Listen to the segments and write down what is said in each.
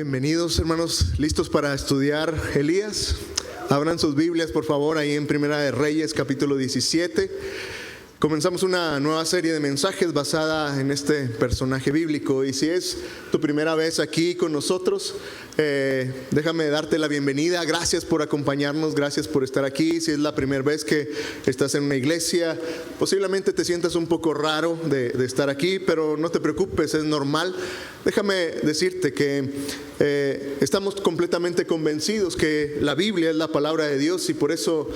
Bienvenidos, hermanos, listos para estudiar Elías. Abran sus Biblias, por favor, ahí en Primera de Reyes, capítulo 17. Comenzamos una nueva serie de mensajes basada en este personaje bíblico. Y si es tu primera vez aquí con nosotros, déjame darte la bienvenida. Gracias por acompañarnos, gracias por estar aquí. Si es la primera vez que estás en una iglesia, posiblemente te sientas un poco raro de estar aquí, pero no te preocupes, es normal. Déjame decirte que estamos completamente convencidos que la Biblia es la palabra de Dios, y por eso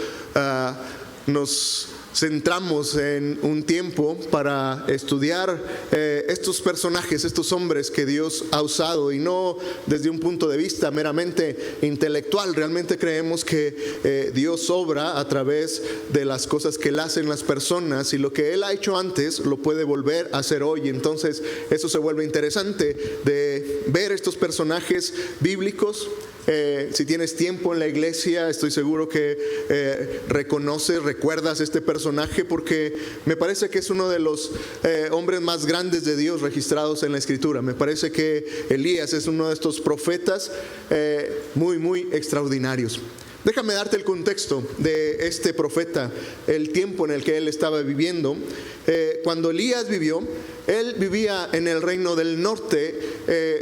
nos centramos en un tiempo para estudiar estos personajes, estos hombres que Dios ha usado, y no desde un punto de vista meramente intelectual. Realmente creemos que Dios obra a través de las cosas que Él hace en las personas, y lo que Él ha hecho antes lo puede volver a hacer hoy. Entonces eso se vuelve interesante de ver estos personajes bíblicos. Si tienes tiempo en la iglesia, estoy seguro que recuerdas este personaje, porque me parece que es uno de los hombres más grandes de Dios registrados en la Escritura. Me parece que Elías es uno de estos profetas muy extraordinarios. Déjame darte el contexto de este profeta, el tiempo en el que él estaba viviendo. Cuando Elías vivió, él vivía en el reino del norte.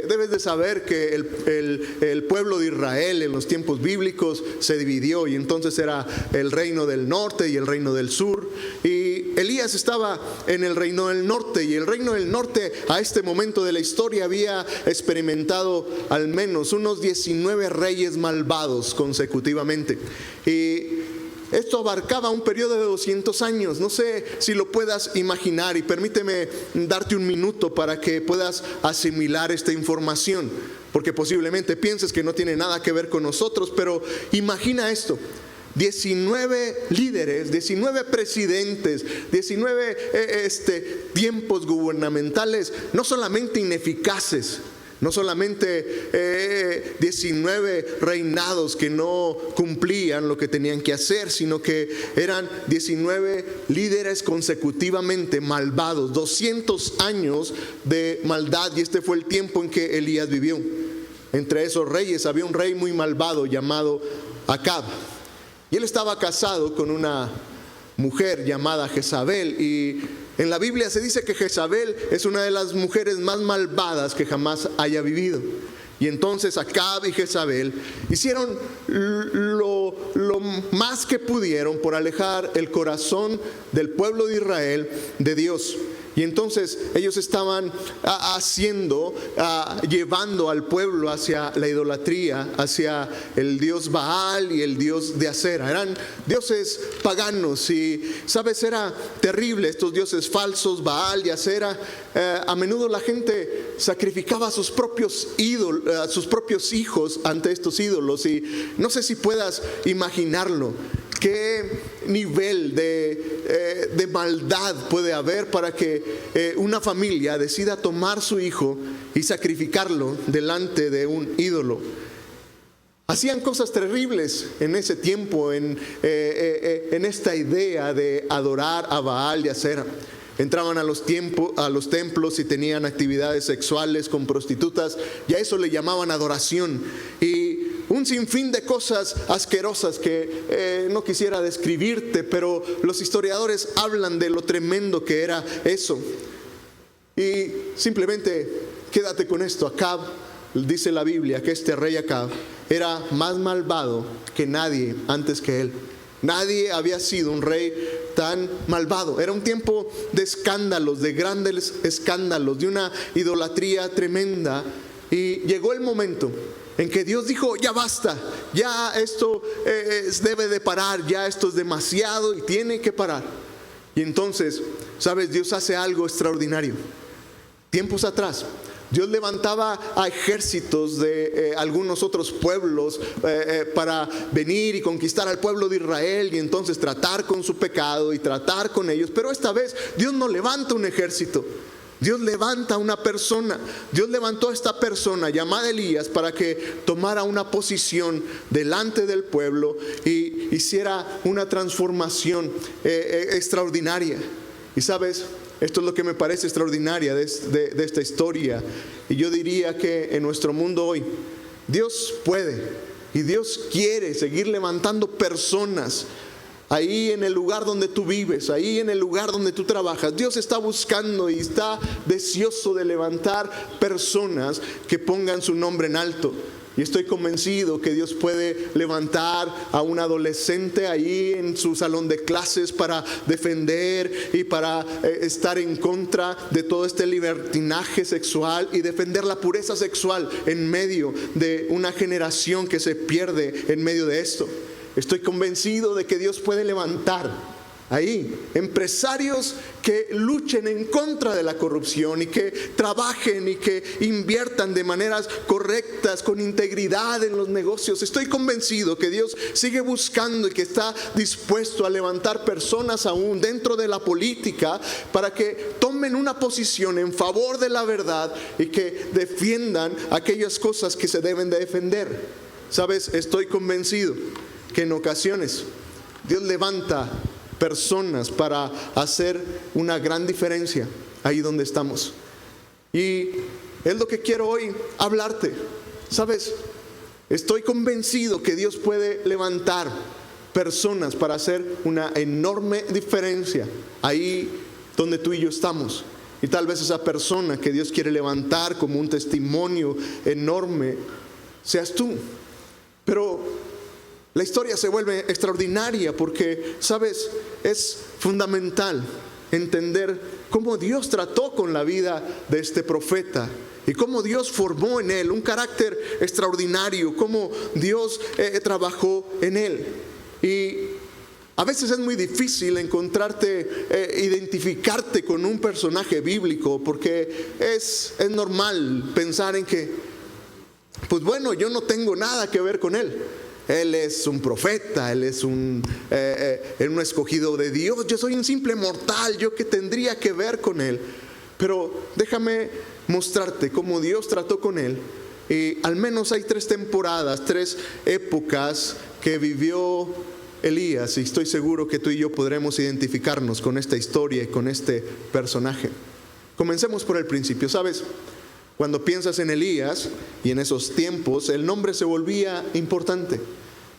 Debes de saber que el pueblo de Israel en los tiempos bíblicos se dividió, y entonces era el reino del norte y el reino del sur. Y Elías estaba en el reino del norte, y el reino del norte a este momento de la historia había experimentado al menos unos 19 reyes malvados consecutivamente. Y esto abarcaba un periodo de 200 años. No sé si lo puedas imaginar, y permíteme darte un minuto para que puedas asimilar esta información, porque posiblemente pienses que no tiene nada que ver con nosotros, pero imagina esto: 19 líderes, 19 presidentes, 19 tiempos gubernamentales, no solamente ineficaces, no solamente 19 reinados que no cumplían lo que tenían que hacer, sino que eran 19 líderes consecutivamente malvados, 200 años de maldad, y este fue el tiempo en que Elías vivió. Entre esos reyes había un rey muy malvado llamado Acab, y él estaba casado con una mujer llamada Jezabel, y en la Biblia se dice que Jezabel es una de las mujeres más malvadas que jamás haya vivido. Y entonces Acab y Jezabel hicieron lo más que pudieron por alejar el corazón del pueblo de Israel de Dios. Y entonces ellos estaban llevando al pueblo hacia la idolatría, hacia el dios Baal y el dios de Acera. Eran dioses paganos, y sabes, era terrible. Estos dioses falsos, Baal y Acera, a menudo la gente sacrificaba a sus propios hijos ante estos ídolos. Y no sé si puedas imaginarlo. ¿Qué nivel de maldad puede haber para que una familia decida tomar su hijo y sacrificarlo delante de un ídolo? Hacían cosas terribles en ese tiempo, en esta idea de adorar a Baal y Acera. Entraban a los templos y tenían actividades sexuales con prostitutas, y a eso le llamaban adoración. Y un sinfín de cosas asquerosas que no quisiera describirte, pero los historiadores hablan de lo tremendo que era eso. Y simplemente quédate con esto: Acab, dice la Biblia que este rey Acab era más malvado que nadie antes que él. Nadie había sido un rey tan malvado. Era un tiempo de escándalos, de grandes escándalos, de una idolatría tremenda. Y llegó el momento en que Dios dijo: ya basta, ya esto debe de parar, ya esto es demasiado y tiene que parar. Y entonces, sabes, Dios hace algo extraordinario. Tiempos atrás, Dios levantaba a ejércitos de algunos otros pueblos para venir y conquistar al pueblo de Israel, y entonces tratar con su pecado y tratar con ellos. Pero esta vez Dios no levanta un ejército, Dios levanta a una persona. Dios levantó a esta persona llamada Elías para que tomara una posición delante del pueblo y hiciera una transformación extraordinaria. Y sabes, esto es lo que me parece extraordinaria de esta historia. Y yo diría que en nuestro mundo hoy Dios puede y Dios quiere seguir levantando personas ahí en el lugar donde tú vives, ahí en el lugar donde tú trabajas. Dios está buscando y está deseoso de levantar personas que pongan su nombre en alto. Y estoy convencido que Dios puede levantar a un adolescente ahí en su salón de clases para defender y para estar en contra de todo este libertinaje sexual y defender la pureza sexual en medio de una generación que se pierde en medio de esto. Estoy convencido de que Dios puede levantar ahí empresarios que luchen en contra de la corrupción y que trabajen y que inviertan de maneras correctas, con integridad en los negocios. Estoy convencido que Dios sigue buscando y que está dispuesto a levantar personas aún dentro de la política para que tomen una posición en favor de la verdad y que defiendan aquellas cosas que se deben de defender. ¿Sabes? Estoy convencido que en ocasiones Dios levanta personas para hacer una gran diferencia ahí donde estamos. Y es lo que quiero hoy hablarte. ¿Sabes? Estoy convencido que Dios puede levantar personas para hacer una enorme diferencia ahí donde tú y yo estamos. Y tal vez esa persona que Dios quiere levantar como un testimonio enorme seas tú. Pero la historia se vuelve extraordinaria porque, ¿sabes? Es fundamental entender cómo Dios trató con la vida de este profeta y cómo Dios formó en él un carácter extraordinario, cómo Dios trabajó en él. Y a veces es muy difícil identificarte con un personaje bíblico porque es normal pensar en que, pues bueno, yo no tengo nada que ver con él. Él es un profeta, él es un escogido de Dios. Yo soy un simple mortal, ¿yo qué tendría que ver con él? Pero déjame mostrarte cómo Dios trató con él. Al menos hay 3 temporadas, 3 épocas que vivió Elías. Y estoy seguro que tú y yo podremos identificarnos con esta historia y con este personaje. Comencemos por el principio, ¿sabes? Cuando piensas en Elías y en esos tiempos, el nombre se volvía importante.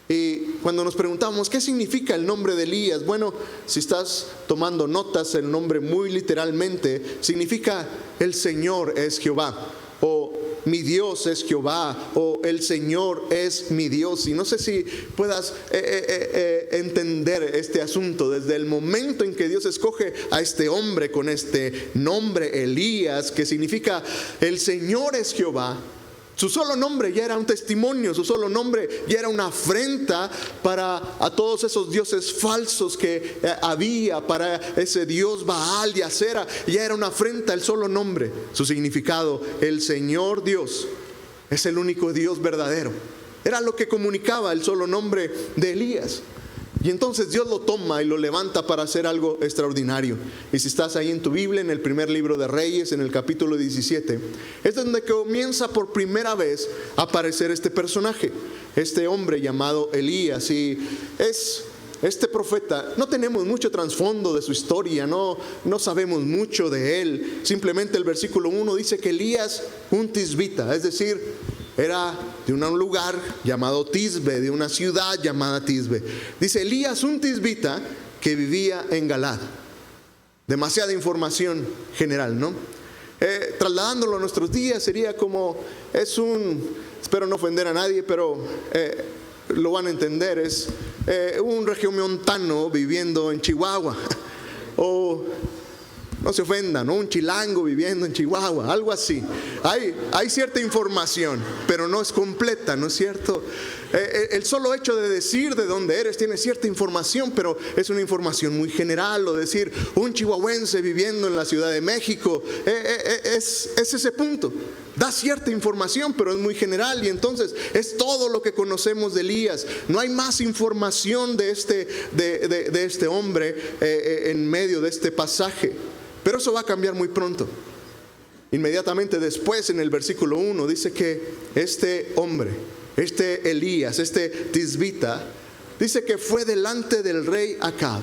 Y cuando nos preguntamos ¿qué significa el nombre de Elías? Bueno, si estás tomando notas, el nombre muy literalmente significa el Señor es Jehová, o mi Dios es Jehová, o el Señor es mi Dios. Y no sé si puedas entender este asunto. Desde el momento en que Dios escoge a este hombre con este nombre Elías, que significa el Señor es Jehová, su solo nombre ya era un testimonio, su solo nombre ya era una afrenta a todos esos dioses falsos que había, para ese dios Baal y Acera. Ya era una afrenta el solo nombre. Su significado, el Señor Dios, es el único Dios verdadero. Era lo que comunicaba el solo nombre de Elías. Y entonces Dios lo toma y lo levanta para hacer algo extraordinario. Y si estás ahí en tu Biblia, en el primer libro de Reyes, en el capítulo 17, es donde comienza por primera vez a aparecer este personaje, este hombre llamado Elías. Y este profeta, no tenemos mucho trasfondo de su historia, no sabemos mucho de él. Simplemente el versículo 1 dice que Elías, un tisbita, es decir, era de un lugar llamado Tisbe, de una ciudad llamada Tisbe. Dice Elías, un tisbita que vivía en Galad. Demasiada información general, ¿no? Trasladándolo a nuestros días sería como, espero no ofender a nadie, pero lo van a entender, es un regiomontano viviendo en Chihuahua. O no se ofendan, ¿no? Un chilango viviendo en Chihuahua, algo así. Hay cierta información, pero no es completa, ¿no es cierto? El solo hecho de decir de dónde eres tiene cierta información, pero es una información muy general. O decir un chihuahuense viviendo en la Ciudad de México, es ese punto. Da cierta información, pero es muy general. Y entonces es todo lo que conocemos de Elías. No hay más información de este hombre en medio de este pasaje. Pero eso va a cambiar muy pronto. Inmediatamente después, en el versículo 1, dice que este hombre, este Elías, este tisbita, dice que fue delante del rey Acab.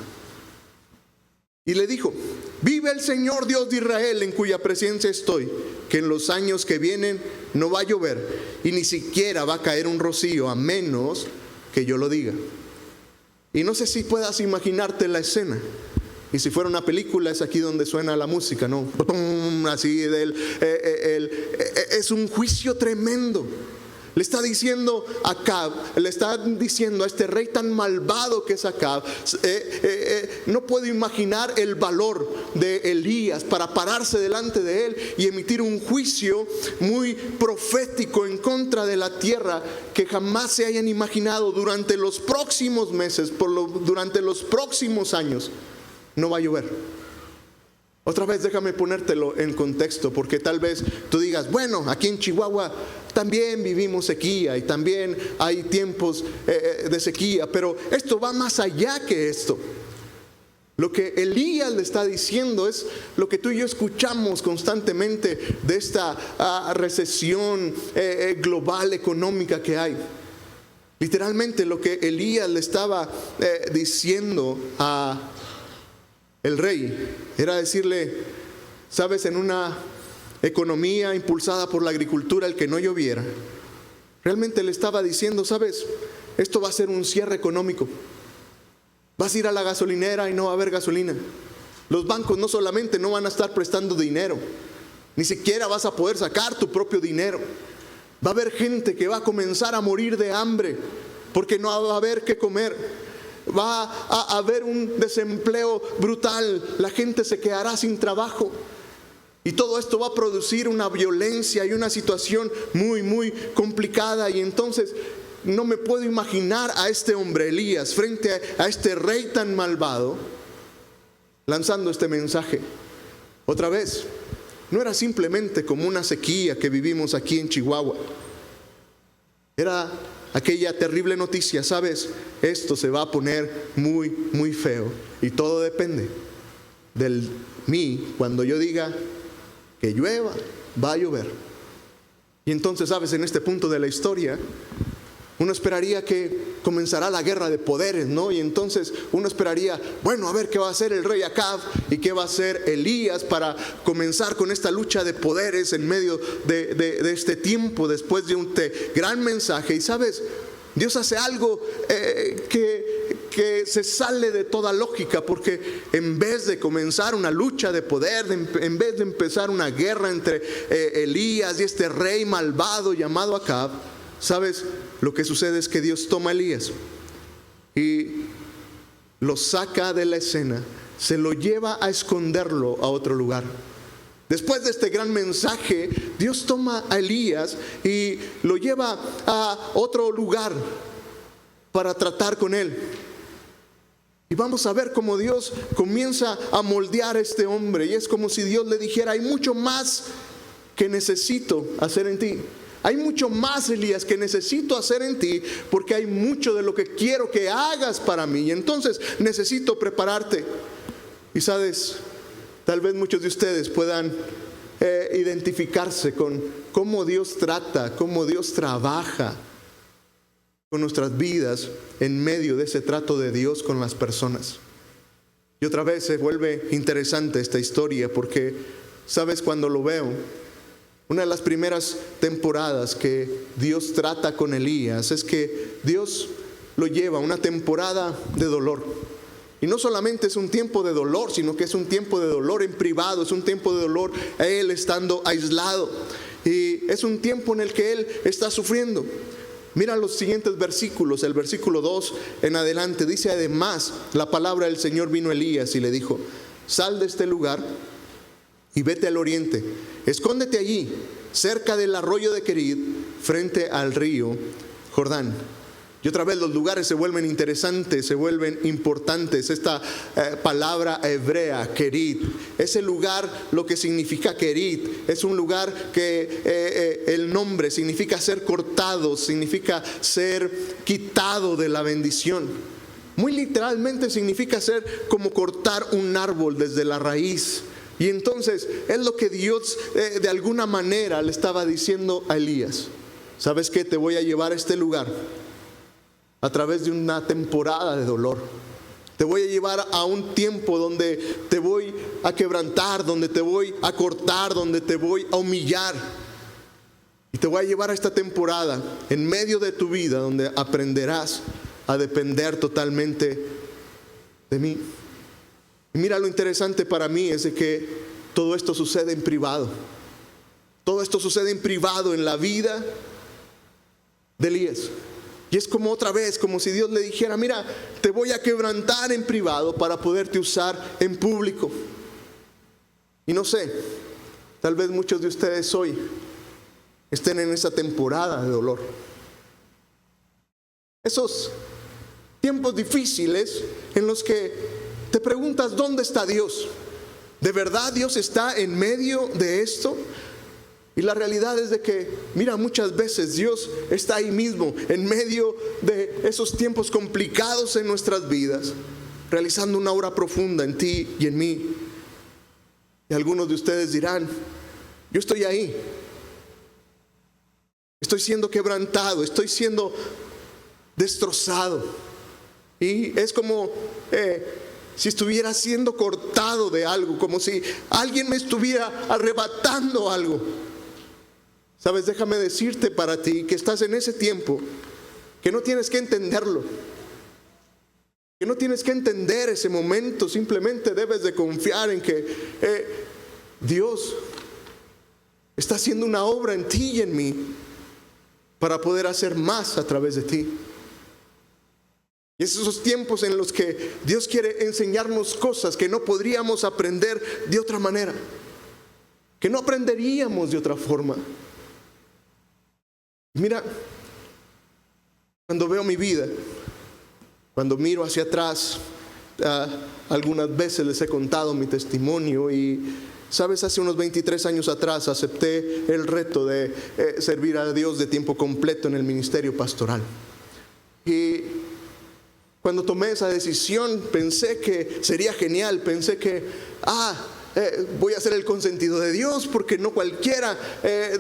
Y le dijo: vive el Señor Dios de Israel, en cuya presencia estoy, que en los años que vienen no va a llover, y ni siquiera va a caer un rocío, a menos que yo lo diga. Y no sé si puedas imaginarte la escena. Y si fuera una película, es aquí donde suena la música, ¿no? Así es un juicio tremendo. Le está diciendo a Acab, le está diciendo a este rey tan malvado que es Acab, no puedo imaginar el valor de Elías para pararse delante de él y emitir un juicio muy profético en contra de la tierra que jamás se hayan imaginado. Durante los próximos meses, durante los próximos años, no va a llover. Otra vez déjame ponértelo en contexto, porque tal vez tú digas: bueno, aquí en Chihuahua también vivimos sequía y también hay tiempos de sequía, pero esto va más allá que esto. Lo que Elías le está diciendo es lo que tú y yo escuchamos constantemente de esta recesión global económica que hay. Literalmente lo que Elías le estaba diciendo a el rey era decirle: sabes, en una economía impulsada por la agricultura, el que no lloviera, realmente le estaba diciendo: sabes, esto va a ser un cierre económico. Vas a ir a la gasolinera y no va a haber gasolina. Los bancos no solamente no van a estar prestando dinero, ni siquiera vas a poder sacar tu propio dinero. Va a haber gente que va a comenzar a morir de hambre porque no va a haber qué comer. Va a haber un desempleo brutal, la gente se quedará sin trabajo. Y todo esto va a producir una violencia y una situación muy, muy complicada. Y entonces no me puedo imaginar a este hombre, Elías, frente a este rey tan malvado, lanzando este mensaje. Otra vez, no era simplemente como una sequía que vivimos aquí en Chihuahua. Era aquella terrible noticia: sabes, esto se va a poner muy, muy feo. Y todo depende de mí. Cuando yo diga que llueva, va a llover. Y entonces, sabes, en este punto de la historia, uno esperaría que comenzará la guerra de poderes, ¿no? Y entonces uno esperaría: bueno, a ver qué va a hacer el rey Acab y qué va a hacer Elías para comenzar con esta lucha de poderes en medio de este tiempo, después de un gran mensaje. Y sabes, Dios hace algo que se sale de toda lógica, porque en vez de comenzar una lucha de poder, en vez de empezar una guerra entre Elías y este rey malvado llamado Acab, ¿sabes? Lo que sucede es que Dios toma a Elías y lo saca de la escena, se lo lleva a esconderlo a otro lugar. Después de este gran mensaje, Dios toma a Elías y lo lleva a otro lugar para tratar con él. Y vamos a ver cómo Dios comienza a moldear a este hombre. Y es como si Dios le dijera: hay mucho más que necesito hacer en ti. Hay mucho más, Elías, que necesito hacer en ti, porque hay mucho de lo que quiero que hagas para mí. Y entonces necesito prepararte. Y sabes, tal vez muchos de ustedes puedan identificarse con cómo Dios trata, cómo Dios trabaja con nuestras vidas en medio de ese trato de Dios con las personas. Y otra vez se vuelve interesante esta historia, porque, sabes, cuando lo veo, una de las primeras temporadas que Dios trata con Elías es que Dios lo lleva a una temporada de dolor. Y no solamente es un tiempo de dolor, sino que es un tiempo de dolor en privado, es un tiempo de dolor a él estando aislado. Y es un tiempo en el que él está sufriendo. Mira los siguientes versículos, el versículo 2 en adelante. Dice: además, la palabra del Señor vino a Elías y le dijo: sal de este lugar y vete al oriente. Escóndete allí, cerca del arroyo de Querit, frente al río Jordán. Y otra vez los lugares se vuelven interesantes, se vuelven importantes. Esta palabra hebrea, Querit, ese lugar, lo que significa Querit, es un lugar que el nombre significa ser cortado, significa ser quitado de la bendición. Muy literalmente significa ser como cortar un árbol desde la raíz. Y entonces es lo que Dios de alguna manera le estaba diciendo a Elías: ¿sabes qué? Te voy a llevar a este lugar a través de una temporada de dolor. Te voy a llevar a un tiempo donde te voy a quebrantar, donde te voy a cortar, donde te voy a humillar. Y te voy a llevar a esta temporada en medio de tu vida donde aprenderás a depender totalmente de mí. Y mira, lo interesante para mí es de que todo esto sucede en privado. Todo esto sucede en privado en la vida de Elías. Y es como otra vez, como si Dios le dijera: mira, te voy a quebrantar en privado para poderte usar en público. Y no sé, tal vez muchos de ustedes hoy estén en esa temporada de dolor. Esos tiempos difíciles en los que te preguntas: ¿dónde está Dios? ¿De verdad Dios está en medio de esto? Y la realidad es de que, mira, muchas veces Dios está ahí mismo, en medio de esos tiempos complicados en nuestras vidas, realizando una obra profunda en ti y en mí. Y algunos de ustedes dirán: yo estoy ahí. Estoy siendo quebrantado, estoy siendo destrozado. Y es como si estuviera siendo cortado de algo, como si alguien me estuviera arrebatando algo. Sabes, déjame decirte para ti que estás en ese tiempo, que no tienes que entenderlo, que no tienes que entender ese momento. Simplemente debes de confiar en que Dios está haciendo una obra en ti y en mí para poder hacer más a través de ti. Y es esos tiempos en los que Dios quiere enseñarnos cosas que no podríamos aprender de otra manera, que no aprenderíamos de otra forma. Mira, cuando veo mi vida, cuando miro hacia atrás, algunas veces les he contado mi testimonio y, sabes, hace unos 23 años atrás acepté el reto de servir a Dios de tiempo completo en el ministerio pastoral. Y cuando tomé esa decisión pensé que sería genial, pensé que voy a ser el consentido de Dios, porque no cualquiera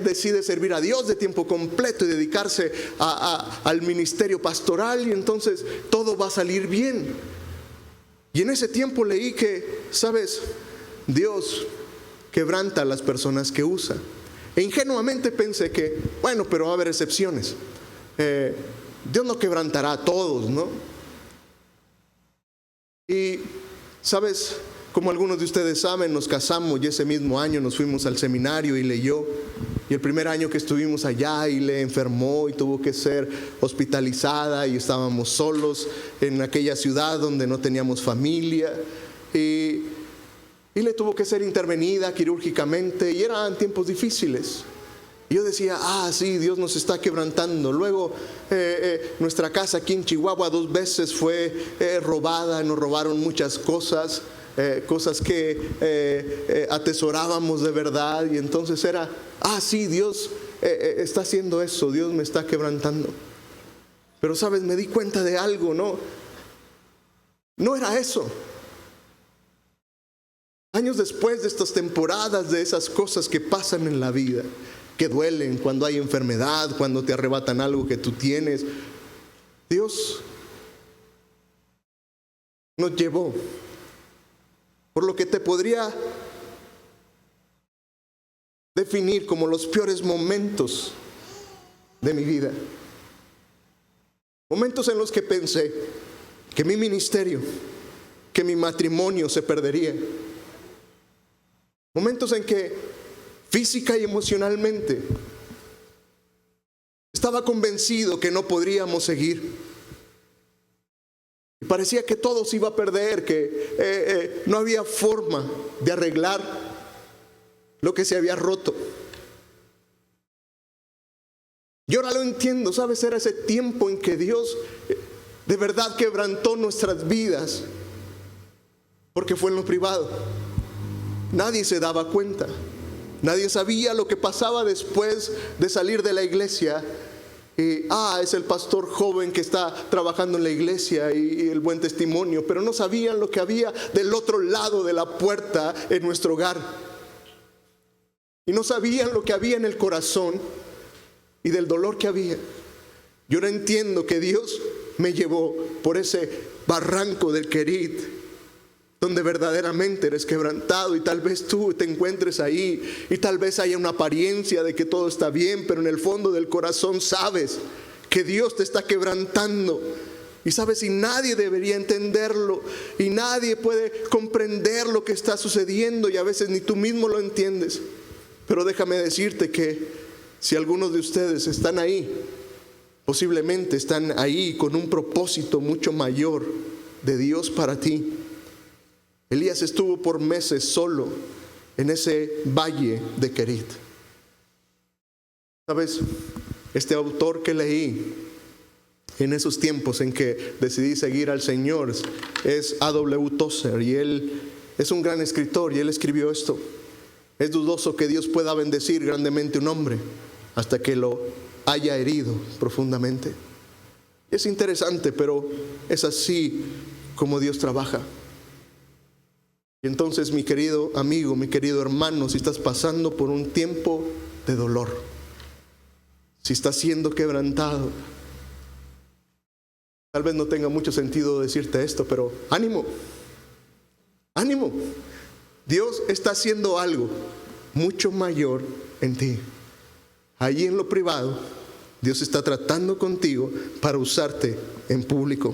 decide servir a Dios de tiempo completo y dedicarse al ministerio pastoral, y entonces todo va a salir bien. Y en ese tiempo leí que, sabes, Dios quebranta a las personas que usa. E ingenuamente pensé que, bueno, pero va a haber excepciones. Dios no quebrantará a todos, ¿no? Y, sabes, como algunos de ustedes saben, nos casamos y ese mismo año nos fuimos al seminario y leyó. Y el primer año que estuvimos allá, y le enfermó y tuvo que ser hospitalizada, y estábamos solos en aquella ciudad donde no teníamos familia. Y le tuvo que ser intervenida quirúrgicamente, y eran tiempos difíciles. Y yo decía: sí, Dios nos está quebrantando. Luego nuestra casa aquí en Chihuahua 2 veces fue robada, nos robaron muchas cosas, cosas que atesorábamos de verdad. Y entonces era: sí, Dios está haciendo eso, Dios me está quebrantando. Pero, sabes, me di cuenta de algo, no era eso. Años después de estas temporadas, de esas cosas que pasan en la vida, que duelen, cuando hay enfermedad, cuando te arrebatan algo que tú tienes, Dios nos llevó por lo que te podría definir como los peores momentos de mi vida. Momentos en los que pensé que mi ministerio, que mi matrimonio se perdería. Momentos en que física y emocionalmente estaba convencido que no podríamos seguir. Y parecía que todo se iba a perder, que no había forma de arreglar lo que se había roto. Y ahora lo entiendo, ¿sabes? Era ese tiempo en que Dios de verdad quebrantó nuestras vidas, porque fue en lo privado. Nadie se daba cuenta. Nadie sabía lo que pasaba después de salir de la iglesia. Es el pastor joven que está trabajando en la iglesia y el buen testimonio, pero no sabían lo que había del otro lado de la puerta en nuestro hogar. Y no sabían lo que había en el corazón y del dolor que había. Yo ahora entiendo que Dios me llevó por ese barranco del Querit, donde verdaderamente eres quebrantado, y tal vez tú te encuentres ahí y tal vez haya una apariencia de que todo está bien, pero en el fondo del corazón sabes que Dios te está quebrantando. Y sabes, y nadie debería entenderlo, y nadie puede comprender lo que está sucediendo, y a veces ni tú mismo lo entiendes. Pero déjame decirte que si algunos de ustedes están ahí, posiblemente están ahí con un propósito mucho mayor de Dios para ti. Elías estuvo por meses solo en ese valle de Querit. ¿Sabes? Este autor que leí en esos tiempos en que decidí seguir al Señor es A.W. Tozer, y él es un gran escritor, y él escribió esto: es dudoso que Dios pueda bendecir grandemente a un hombre hasta que lo haya herido profundamente. Es interesante, pero es así como Dios trabaja. Y entonces, mi querido amigo, mi querido hermano, si estás pasando por un tiempo de dolor, si estás siendo quebrantado, tal vez no tenga mucho sentido decirte esto, pero ánimo, ánimo. Dios está haciendo algo mucho mayor en ti. Allí en lo privado, Dios está tratando contigo para usarte en público.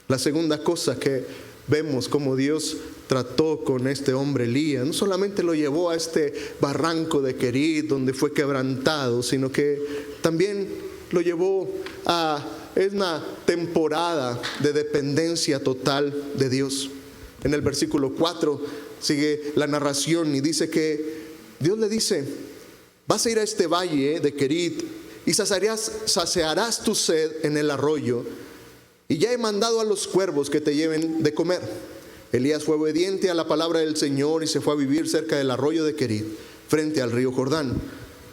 La segunda cosa que vemos como Dios trató con este hombre Elías, no solamente lo llevó a este barranco de Querit donde fue quebrantado, sino que también lo llevó a una temporada de dependencia total de Dios. En el versículo 4 sigue la narración y dice que Dios le dice: vas a ir a este valle de Querit y saciarás tu sed en el arroyo, y ya he mandado a los cuervos que te lleven de comer. Elías fue obediente a la palabra del Señor y se fue a vivir cerca del arroyo de Querit, frente al río Jordán.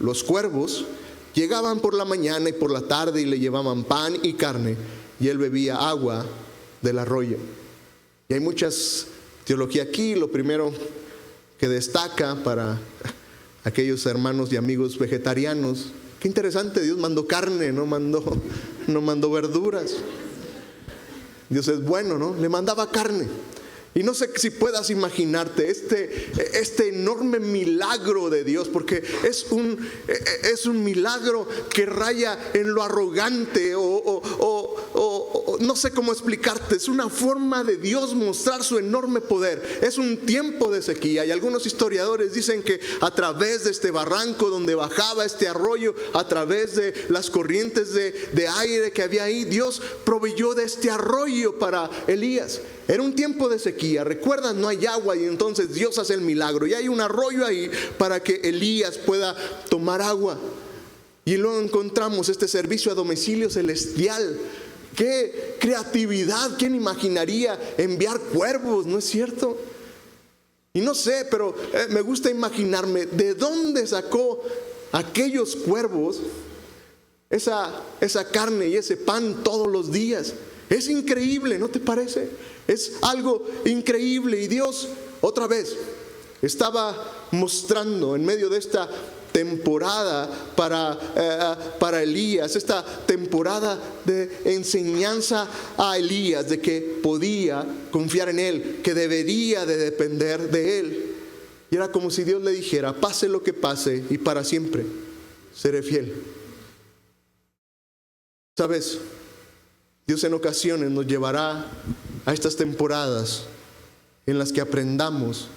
Los cuervos llegaban por la mañana y por la tarde y le llevaban pan y carne, y él bebía agua del arroyo. Y hay muchas teología aquí. Lo primero que destaca para aquellos hermanos y amigos vegetarianos: qué interesante, Dios mandó carne, no mandó verduras. Dios es bueno, ¿no? Le mandaba carne. Y no sé si puedas imaginarte este enorme milagro de Dios, porque es un milagro que raya en lo arrogante o no sé cómo explicarte. Es una forma de Dios mostrar su enorme poder. Es un tiempo de sequía, y algunos historiadores dicen que a través de este barranco donde bajaba este arroyo, a través de las corrientes de aire que había ahí, Dios proveyó de este arroyo para Elías. Era un tiempo de sequía, recuerdas, no hay agua, y entonces Dios hace el milagro y hay un arroyo ahí para que Elías pueda tomar agua. Y luego encontramos este servicio a domicilio celestial. ¡Qué creatividad! ¿Quién imaginaría enviar cuervos? ¿No es cierto? Y no sé, pero me gusta imaginarme de dónde sacó aquellos cuervos esa carne y ese pan todos los días. Es increíble, ¿no te parece? Es algo increíble. Y Dios otra vez estaba mostrando en medio de esta temporada para Elías, esta temporada de enseñanza a Elías de que podía confiar en él, que debería de depender de él. Y era como si Dios le dijera: pase lo que pase y para siempre seré fiel. ¿Sabes? Dios en ocasiones nos llevará a estas temporadas en las que aprendamos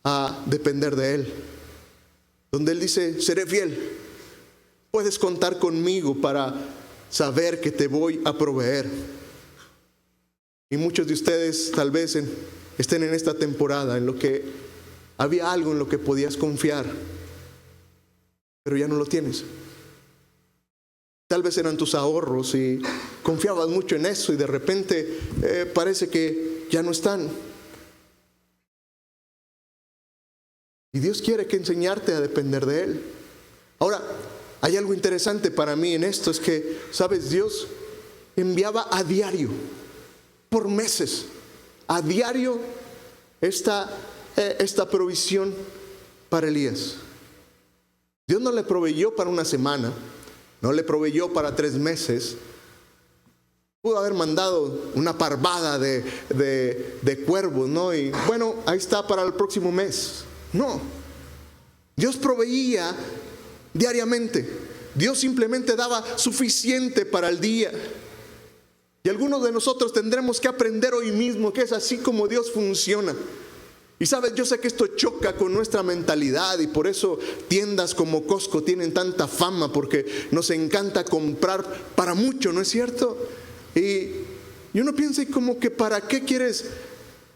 a depender de Él, donde Él dice: seré fiel, puedes contar conmigo para saber que te voy a proveer. Y muchos de ustedes tal vez estén en esta temporada en lo que había algo en lo que podías confiar, pero ya no lo tienes. Tal vez eran tus ahorros y confiabas mucho en eso, y de repente parece que ya no están. Y Dios quiere que enseñarte a depender de Él. Ahora, hay algo interesante para mí en esto, es que, ¿sabes? Dios enviaba a diario, por meses, a diario esta provisión para Elías. Dios no le proveyó para una semana, no le proveyó para 3 meses, Pudo haber mandado una parvada de cuervos, ¿no? Y bueno, ahí está para el próximo mes. No. Dios proveía diariamente. Dios simplemente daba suficiente para el día. Y algunos de nosotros tendremos que aprender hoy mismo que es así como Dios funciona. Y sabes, yo sé que esto choca con nuestra mentalidad y por eso tiendas como Costco tienen tanta fama, porque nos encanta comprar para mucho, ¿no es cierto? Y uno piensa como que ¿para qué quieres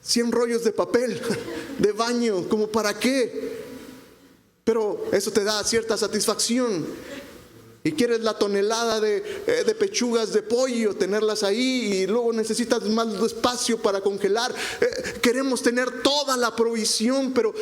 100 rollos de papel de baño? ¿Como para qué? Pero eso te da cierta satisfacción. Y quieres la tonelada de pechugas de pollo, tenerlas ahí, y luego necesitas más espacio para congelar. Queremos tener toda la provisión, pero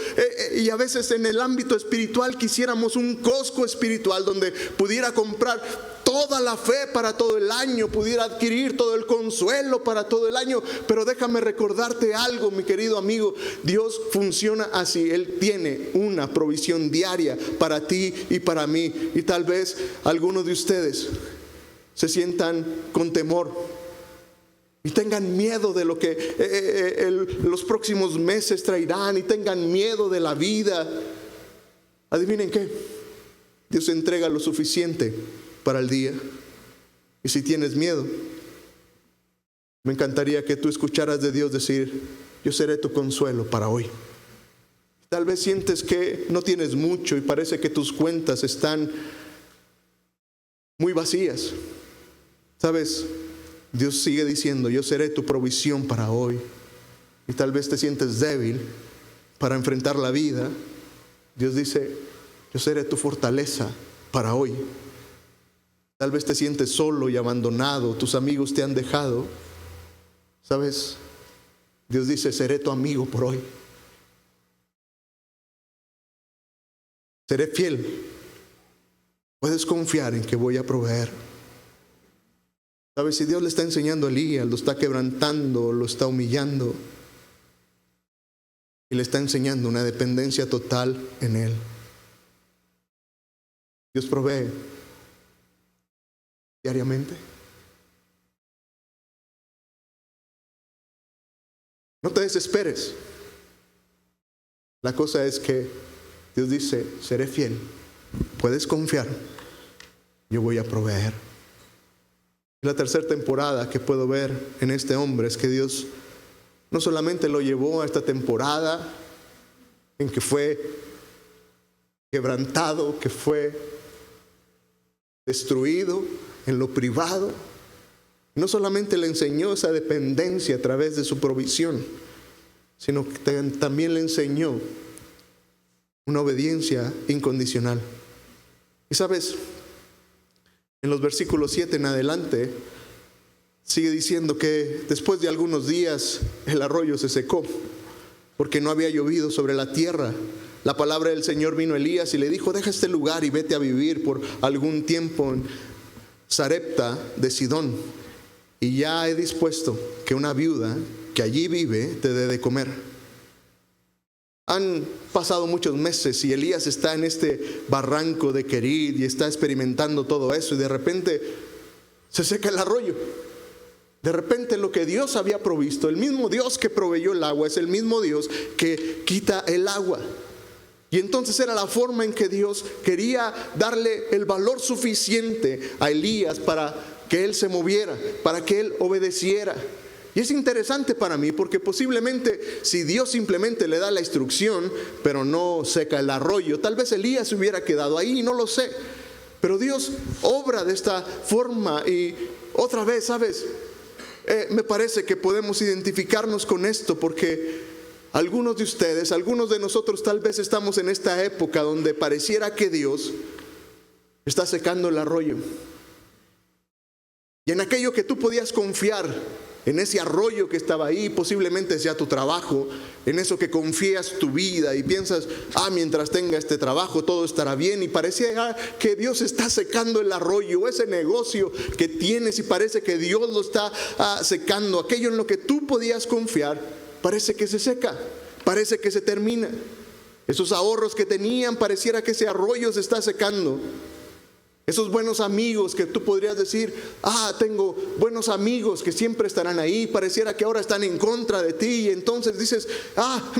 y a veces en el ámbito espiritual quisiéramos un Costco espiritual donde pudiera comprar toda la fe para todo el año, pudiera adquirir todo el consuelo para todo el año. Pero déjame recordarte algo, mi querido amigo, Dios funciona así. Él tiene una provisión diaria para ti y para mí. Y tal vez algunos de ustedes se sientan con temor y tengan miedo de lo que los próximos meses traerán, y tengan miedo de la vida. Adivinen qué, Dios entrega lo suficiente para el día. Y si tienes miedo, me encantaría que tú escucharas de Dios decir: yo seré tu consuelo para hoy. Tal vez sientes que no tienes mucho y parece que tus cuentas están muy vacías. Sabes, Dios sigue diciendo: yo seré tu provisión para hoy. Y tal vez te sientes débil para enfrentar la vida. Dios dice: yo seré tu fortaleza para hoy. Tal vez te sientes solo y abandonado, tus amigos te han dejado. ¿Sabes? Dios dice: seré tu amigo por hoy. Seré fiel. Puedes confiar en que voy a proveer. ¿Sabes? Si Dios le está enseñando a Elías, lo está quebrantando, lo está humillando, y le está enseñando una dependencia total en Él. Dios provee diariamente. No te desesperes. La cosa es que Dios dice: seré fiel. Puedes confiar. Yo voy a proveer. La tercera temporada que puedo ver en este hombre es que Dios no solamente lo llevó a esta temporada en que fue quebrantado, que fue destruido en lo privado, no solamente le enseñó esa dependencia a través de su provisión, sino que también le enseñó una obediencia incondicional. Y sabes, en los versículos 7 en adelante sigue diciendo que después de algunos días el arroyo se secó porque no había llovido sobre la tierra. La palabra del Señor vino a Elías y le dijo: deja este lugar y vete a vivir por algún tiempo en Sarepta de Sidón, y ya he dispuesto que una viuda que allí vive te dé de comer. Han pasado muchos meses y Elías está en este barranco de Querid y está experimentando todo eso, y de repente se seca el arroyo. De repente lo que Dios había provisto, el mismo Dios que proveyó el agua, es el mismo Dios que quita el agua. Y entonces era la forma en que Dios quería darle el valor suficiente a Elías para que él se moviera, para que él obedeciera. Y es interesante para mí porque posiblemente si Dios simplemente le da la instrucción, pero no seca el arroyo, tal vez Elías se hubiera quedado ahí, no lo sé. Pero Dios obra de esta forma. Y otra vez, ¿sabes? Me parece que podemos identificarnos con esto porque algunos de ustedes, algunos de nosotros tal vez estamos en esta época donde pareciera que Dios está secando el arroyo. Y en aquello que tú podías confiar, en ese arroyo que estaba ahí, posiblemente sea tu trabajo, en eso que confías tu vida y piensas: mientras tenga este trabajo todo estará bien, y parecía que Dios está secando el arroyo, ese negocio que tienes y parece que Dios lo está secando. Aquello en lo que tú podías confiar parece que se seca, parece que se termina. Esos ahorros que tenían, pareciera que ese arroyo se está secando. Esos buenos amigos que tú podrías decir, tengo buenos amigos que siempre estarán ahí, pareciera que ahora están en contra de ti, y entonces dices,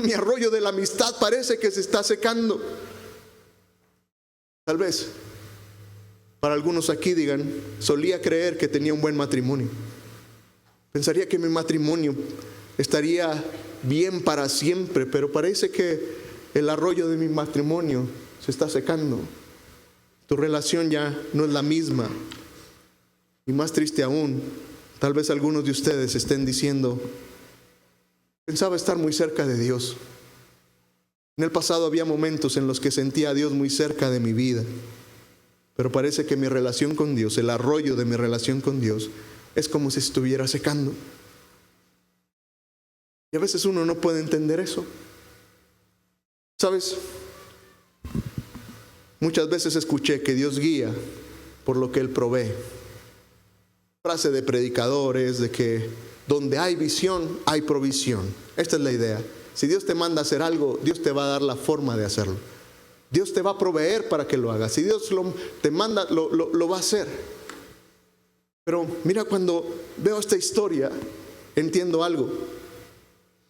mi arroyo de la amistad parece que se está secando. Tal vez para algunos aquí digan, solía creer que tenía un buen matrimonio. Pensaría que mi matrimonio estaría bien para siempre, pero parece que el arroyo de mi matrimonio se está secando. Tu relación ya no es la misma. Y más triste aún, tal vez algunos de ustedes estén diciendo, pensaba estar muy cerca de Dios. En el pasado había momentos en los que sentía a Dios muy cerca de mi vida, pero parece que mi relación con Dios, el arroyo de mi relación con Dios, es como si estuviera secando. Y a veces uno no puede entender eso. ¿Sabes? Muchas veces escuché que Dios guía por lo que Él provee. Frase de predicadores de que donde hay visión, hay provisión. Esta es la idea. Si Dios te manda a hacer algo, Dios te va a dar la forma de hacerlo. Dios te va a proveer para que lo hagas. Si Dios te manda, lo va a hacer. Pero mira, cuando veo esta historia, entiendo algo.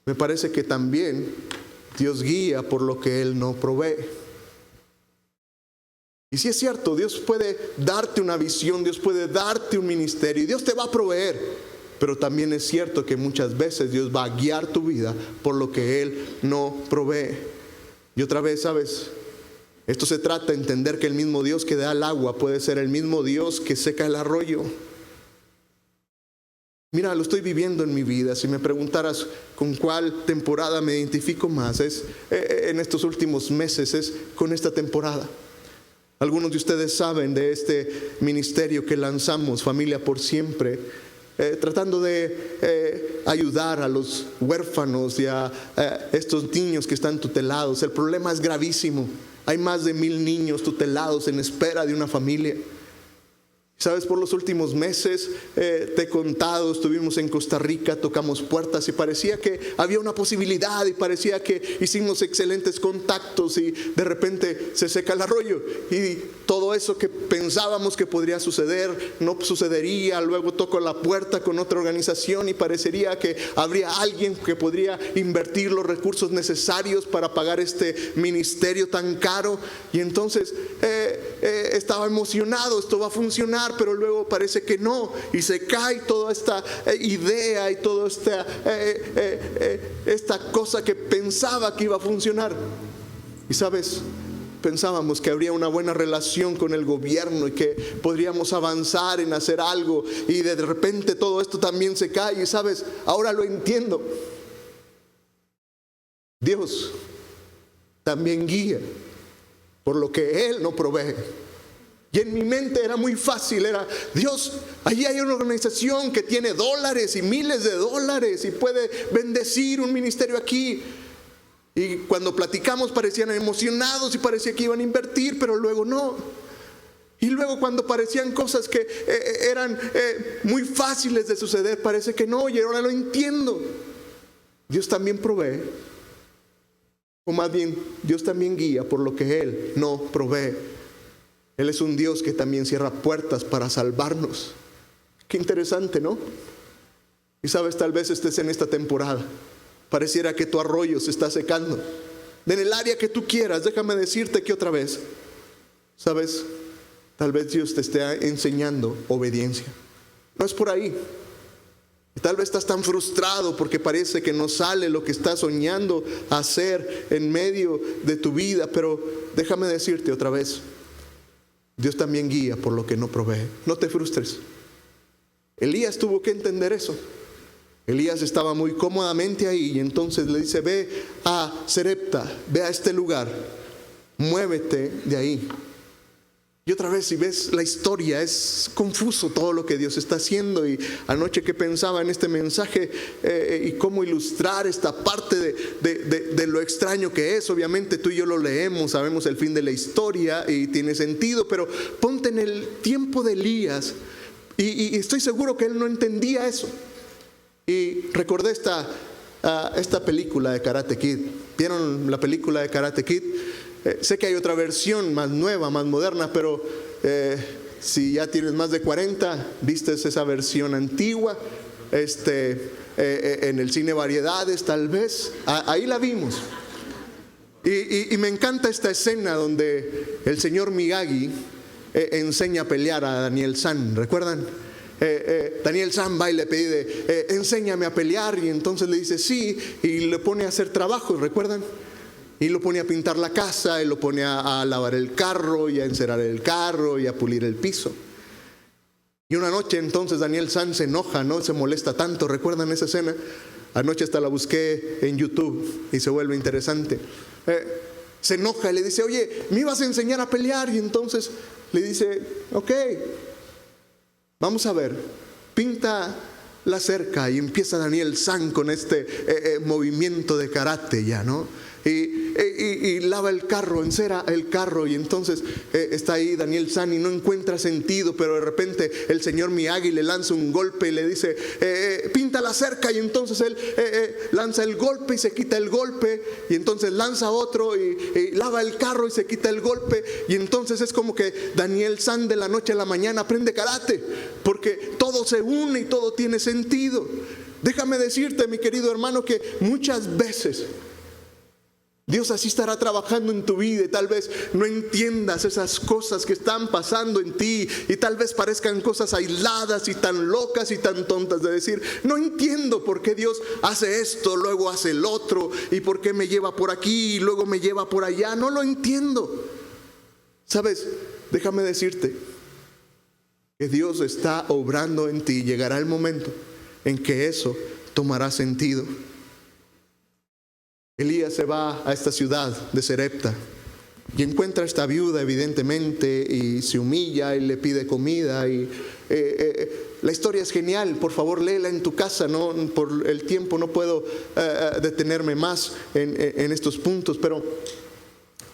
Me parece que también Dios guía por lo que Él no provee. Y si es cierto, Dios puede darte una visión, Dios puede darte un ministerio y Dios te va a proveer. Pero también es cierto que muchas veces Dios va a guiar tu vida por lo que Él no provee. Y otra vez, ¿sabes? Esto se trata de entender que el mismo Dios que da el agua puede ser el mismo Dios que seca el arroyo. Mira, lo estoy viviendo en mi vida. Si me preguntaras con cuál temporada me identifico más, en estos últimos meses, es con esta temporada. Algunos de ustedes saben de este ministerio que lanzamos, Familia por Siempre, tratando de ayudar a los huérfanos y a estos niños que están tutelados. El problema es gravísimo. Hay más de 1,000 niños tutelados en espera de una familia. Sabes, por los últimos meses te he contado, estuvimos en Costa Rica, tocamos puertas y parecía que había una posibilidad y parecía que hicimos excelentes contactos y de repente se seca el arroyo y todo eso que pensábamos que podría suceder no sucedería. Luego toco la puerta con otra organización y parecería que habría alguien que podría invertir los recursos necesarios para pagar este ministerio tan caro, y entonces estaba emocionado, esto va a funcionar, pero luego parece que no, y se cae toda esta idea y toda esta cosa que pensaba que iba a funcionar. Y sabes, pensábamos que habría una buena relación con el gobierno y que podríamos avanzar en hacer algo, y de repente todo esto también se cae. Y sabes, ahora lo entiendo. Dios también guía por lo que Él no provee. Y en mi mente era muy fácil, era Dios, allí hay una organización que tiene dólares y miles de dólares y puede bendecir un ministerio aquí. Y cuando platicamos parecían emocionados y parecía que iban a invertir, pero luego no. Y luego cuando parecían cosas que eran muy fáciles de suceder, parece que no, y ahora lo entiendo. Dios también provee, o más bien Dios también guía por lo que Él no provee. Él es un Dios que también cierra puertas para salvarnos. Qué interesante, ¿no? Y sabes, tal vez estés en esta temporada, pareciera que tu arroyo se está secando. En el área que tú quieras, déjame decirte que otra vez, sabes, tal vez Dios te esté enseñando obediencia. No es por ahí. Tal vez estás tan frustrado porque parece que no sale lo que estás soñando hacer en medio de tu vida, pero déjame decirte otra vez, Dios también guía por lo que no provee. No te frustres. Elías tuvo que entender eso. Elías estaba muy cómodamente ahí y entonces le dice, ve a Sarepta, ve a este lugar, muévete de ahí. Y otra vez, si ves la historia, es confuso todo lo que Dios está haciendo. Y anoche que pensaba en este mensaje y cómo ilustrar esta parte de lo extraño que es. Obviamente tú y yo lo leemos, sabemos el fin de la historia y tiene sentido, pero ponte en el tiempo de Elías y estoy seguro que él no entendía eso. Y recordé esta película de Karate Kid. ¿Vieron la película de Karate Kid? Sé que hay otra versión más nueva, más moderna, pero Si ya tienes más de 40, vistes esa versión antigua, en el cine Variedades tal vez, ahí la vimos. Y me encanta esta escena donde el señor Miyagi enseña a pelear a Daniel San, ¿recuerdan? Daniel San va y le pide, enséñame a pelear, y entonces le dice sí, y le pone a hacer trabajos, ¿recuerdan? Y lo pone a pintar la casa, y lo pone a lavar el carro, y a encerar el carro, y a pulir el piso. Y una noche entonces Daniel San se enoja, ¿no? Se molesta tanto, ¿recuerdan esa escena? Anoche hasta la busqué en YouTube y se vuelve interesante. Se enoja y le dice, oye, me ibas a enseñar a pelear. Y entonces le dice, ok, vamos a ver, pinta la cerca. Y empieza Daniel San con este movimiento de karate ya, ¿no? Y lava el carro, encera el carro, y entonces está ahí Daniel San y no encuentra sentido, pero de repente el señor Miyagi le lanza un golpe y le dice, pinta la cerca, y entonces él lanza el golpe y se quita el golpe, y entonces lanza otro y lava el carro y se quita el golpe, y entonces es como que Daniel San de la noche a la mañana aprende karate, porque todo se une y todo tiene sentido. Déjame decirte, mi querido hermano, que muchas veces Dios así estará trabajando en tu vida, y tal vez no entiendas esas cosas que están pasando en ti, y tal vez parezcan cosas aisladas y tan locas y tan tontas de decir, no entiendo por qué Dios hace esto, luego hace el otro, y por qué me lleva por aquí y luego me lleva por allá, no lo entiendo. ¿Sabes? Déjame decirte que Dios está obrando en ti. Llegará el momento en que eso tomará sentido. Elías se va a esta ciudad de Serepta y encuentra a esta viuda, evidentemente, y se humilla y le pide comida. Y la historia es genial, por favor léela en tu casa, ¿no? Por el tiempo no puedo detenerme más en estos puntos, pero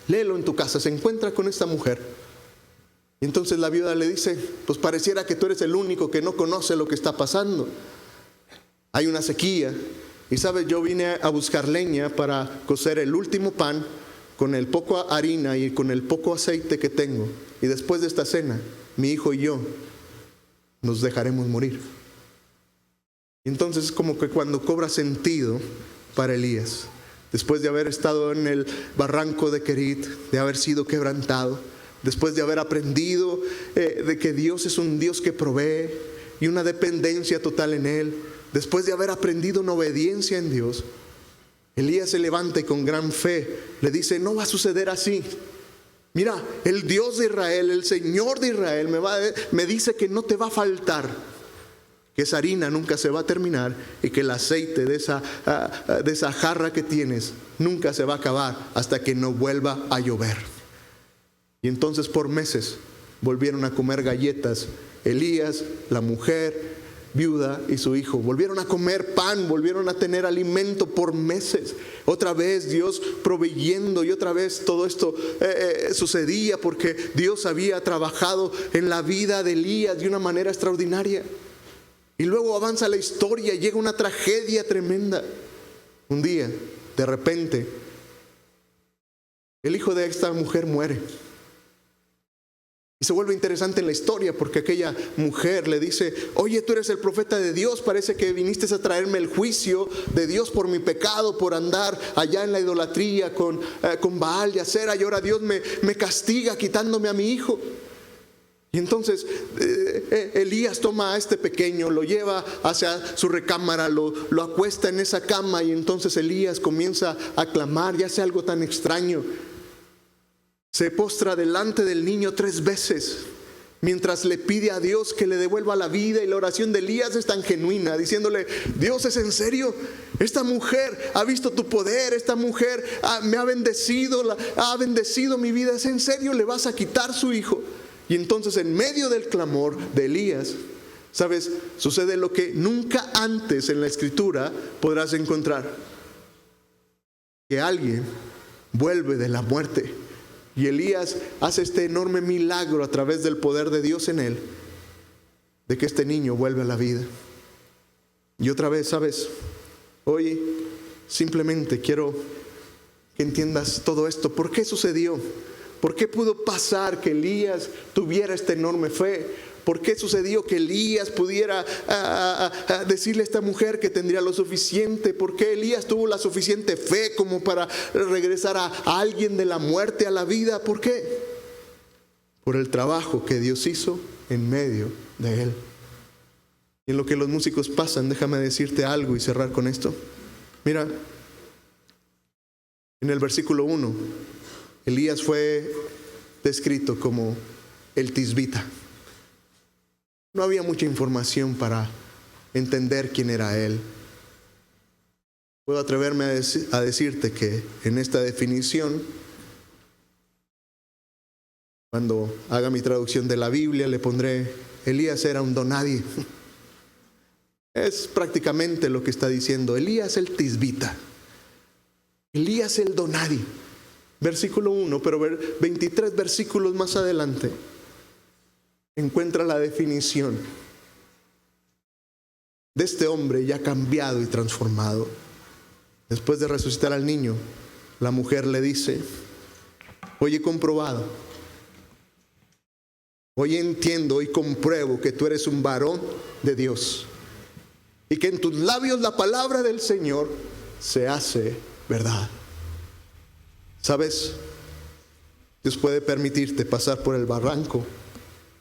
léelo en tu casa. Se encuentra con esta mujer y entonces la viuda le dice, pues pareciera que tú eres el único que no conoce lo que está pasando. Hay una sequía. Y sabes, yo vine a buscar leña para cocer el último pan con el poco harina y con el poco aceite que tengo. Y después de esta cena, mi hijo y yo nos dejaremos morir. Y entonces es como que cuando cobra sentido para Elías, después de haber estado en el barranco de Querit, de haber sido quebrantado, después de haber aprendido de que Dios es un Dios que provee y una dependencia total en Él, después de haber aprendido una obediencia en Dios, Elías se levanta y con gran fe le dice, no va a suceder así. Mira, el Dios de Israel, el Señor de Israel me dice que no te va a faltar, que esa harina nunca se va a terminar y que el aceite de esa jarra que tienes nunca se va a acabar hasta que no vuelva a llover. Y entonces por meses volvieron a comer galletas Elías, la mujer viuda y su hijo. Volvieron a comer pan, volvieron a tener alimento por meses. Otra vez Dios proveyendo, y otra vez todo esto sucedía porque Dios había trabajado en la vida de Elías de una manera extraordinaria. Y luego avanza la historia y llega una tragedia tremenda. Un día, de repente, el hijo de esta mujer muere. Y se vuelve interesante en la historia porque aquella mujer le dice, oye, tú eres el profeta de Dios, parece que viniste a traerme el juicio de Dios por mi pecado, por andar allá en la idolatría con Baal y Acera, y ahora Dios me castiga quitándome a mi hijo. Y entonces Elías toma a este pequeño, lo lleva hacia su recámara, lo acuesta en esa cama, y entonces Elías comienza a clamar, y hace algo tan extraño. Se postra delante del niño 3 veces mientras le pide a Dios que le devuelva la vida. Y la oración de Elías es tan genuina, diciéndole, Dios, ¿es en serio? Esta mujer ha visto tu poder, esta mujer me ha bendecido mi vida. ¿Es en serio? ¿Le vas a quitar su hijo? Y entonces en medio del clamor de Elías, ¿sabes? Sucede lo que nunca antes en la Escritura podrás encontrar. Que alguien vuelve de la muerte. Y Elías hace este enorme milagro a través del poder de Dios en él, de que este niño vuelve a la vida. Y otra vez, ¿sabes? Hoy simplemente quiero que entiendas todo esto. ¿Por qué sucedió? ¿Por qué pudo pasar que Elías tuviera esta enorme fe? ¿Por qué sucedió que Elías pudiera decirle a esta mujer que tendría lo suficiente? ¿Por qué Elías tuvo la suficiente fe como para regresar a alguien de la muerte a la vida? ¿Por qué? Por el trabajo que Dios hizo en medio de él. Y en lo que los músicos pasan, déjame decirte algo y cerrar con esto. Mira, en el versículo 1, Elías fue descrito como el tisbita. No había mucha información para entender quién era él. Puedo atreverme a decirte que en esta definición, cuando haga mi traducción de la Biblia, le pondré: Elías era un donadie. Es prácticamente lo que está diciendo. Elías el tisbita. Elías el donadie. Versículo 1, pero 23 versículos más adelante encuentra la definición de este hombre ya cambiado y transformado. Después de resucitar al niño, la mujer le dice: hoy he comprobado, hoy entiendo, hoy compruebo que tú eres un varón de Dios y que en tus labios la palabra del Señor se hace verdad. ¿Sabes? Dios puede permitirte pasar por el barranco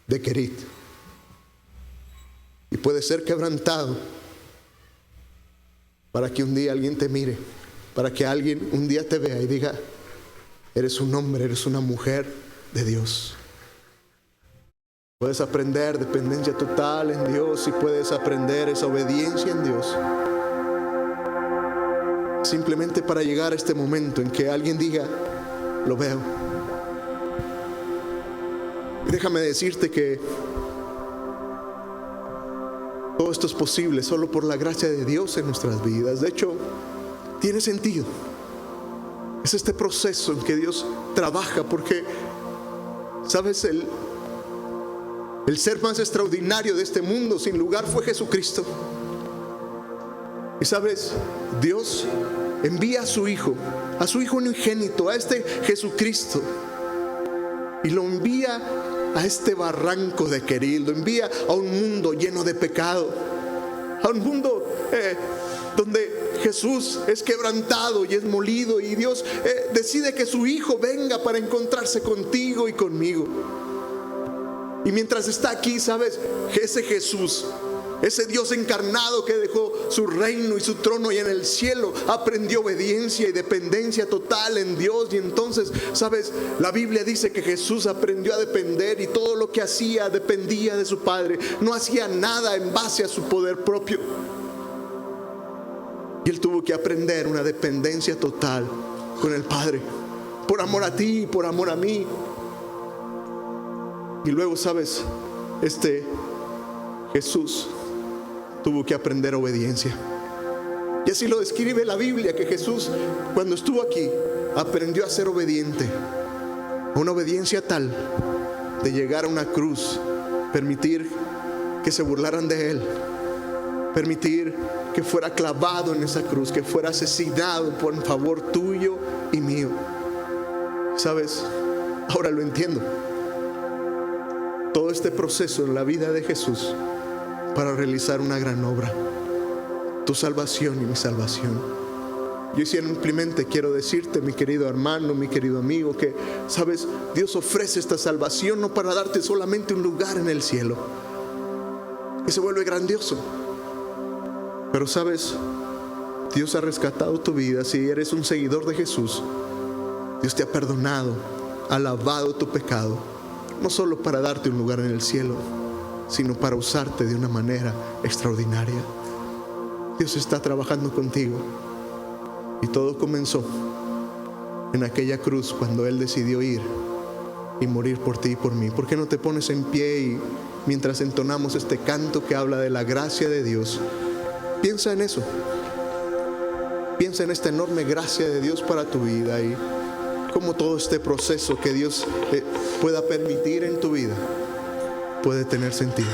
de Querit y puede ser quebrantado para que un día alguien te mire, para que alguien un día te vea y diga: eres un hombre, eres una mujer de Dios. Puedes aprender dependencia total en Dios y puedes aprender esa obediencia en Dios, simplemente para llegar a este momento en que alguien diga: lo veo. Y déjame decirte que todo esto es posible solo por la gracia de Dios en nuestras vidas. De hecho, tiene sentido. Es este proceso en que Dios trabaja, porque, ¿sabes? El ser más extraordinario de este mundo, sin lugar, fue Jesucristo. Y sabes, Dios envía a su Hijo unigénito, a este Jesucristo, y lo envía a este barranco de Querit, lo envía a un mundo lleno de pecado, a un mundo donde Jesús es quebrantado y es molido, y Dios decide que su Hijo venga para encontrarse contigo y conmigo. Y mientras está aquí, ¿sabes? Ese Jesús, ese Dios encarnado que dejó su reino y su trono y en el cielo, aprendió obediencia y dependencia total en Dios. Y entonces, ¿sabes? La Biblia dice que Jesús aprendió a depender, y todo lo que hacía dependía de su Padre. No hacía nada en base a su poder propio. Y Él tuvo que aprender una dependencia total con el Padre, por amor a ti, por amor a mí. Y luego, ¿sabes? Este Jesús tuvo que aprender obediencia. Y así lo describe la Biblia, que Jesús, cuando estuvo aquí, aprendió a ser obediente. Una obediencia tal de llegar a una cruz, permitir que se burlaran de Él, permitir que fuera clavado en esa cruz, que fuera asesinado por favor tuyo y mío. ¿Sabes? Ahora lo entiendo. Todo este proceso en la vida de Jesús para realizar una gran obra, tu salvación y mi salvación. Yo simplemente quiero decirte, mi querido hermano, mi querido amigo, que, ¿sabes? Dios ofrece esta salvación no para darte solamente un lugar en el cielo, que se vuelve grandioso, pero, ¿sabes? Dios ha rescatado tu vida. Si eres un seguidor de Jesús, Dios te ha perdonado, ha lavado tu pecado, no solo para darte un lugar en el cielo, sino para usarte de una manera extraordinaria. Dios está trabajando contigo, y todo comenzó en aquella cruz cuando Él decidió ir y morir por ti y por mí. ¿Por qué no te pones en pie y mientras entonamos este canto que habla de la gracia de Dios, piensa en eso? Piensa en esta enorme gracia de Dios para tu vida y cómo todo este proceso que Dios pueda permitir en tu vida puede tener sentido.